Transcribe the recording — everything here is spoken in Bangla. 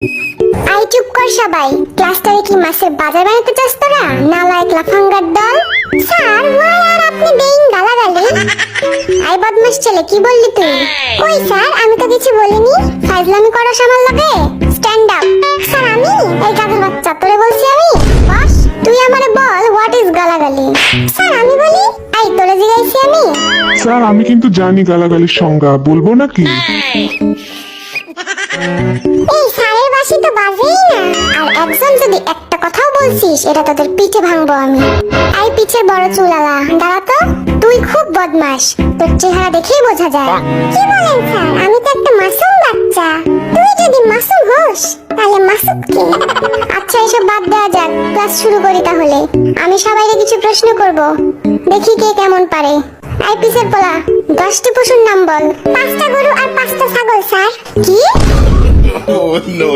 আই চুপ কর সবাই। ক্লাসটারে কি মাছের বাজার বানাতে চাস তোরা? নালায়েক লাফাঙ্গার দল। স্যার ওয়াই আর আপনি বেইং গালাগালি? আই বদমাশ ছেলে, কি বললি তুই? কই স্যার, আমি তো কিছু বলিনি। ফাজলামি করস আমার লগে? Stand up. স্যার আমি? এই গাধের বাচ্চা, তোরে বলছি আমি? বস, তুই আমারে বল হোয়াট ইজ গালাগালি? স্যার আমি বলি? আই তোরে জিগাইছি আমি? স্যার আমি কিন্তু জানি গালাগালির সংজ্ঞা, বলবো নাকি? এই স্যারের বাসি তো বাজেই না। আর একজন যদি একটা কথাও বলছিস, এটা তোদের পিঠে ভাঙবো আমি। এই পিঠের বড় চুলালা, দাঁড়া তো। তুই খুব বদমাশ, তোর চেহারা দেখেই বোঝা যায়। কি বলেন স্যার, আমি তো একটা মাসুম বাচ্চা। তুই যদি মাসুম হোস তাহলে মাসুদ কে? আচ্ছা এসব বাদ দেওয়া যাক, ক্লাস শুরু করি তাহলে। আমি সবাইকে কিছু প্রশ্ন করব, দেখি কে কেমন পারে। এই পিছের পোলা, 10টি পশুর নাম বল। 5টা গরু আর 5টা ছাগল স্যার। কি? Oh no.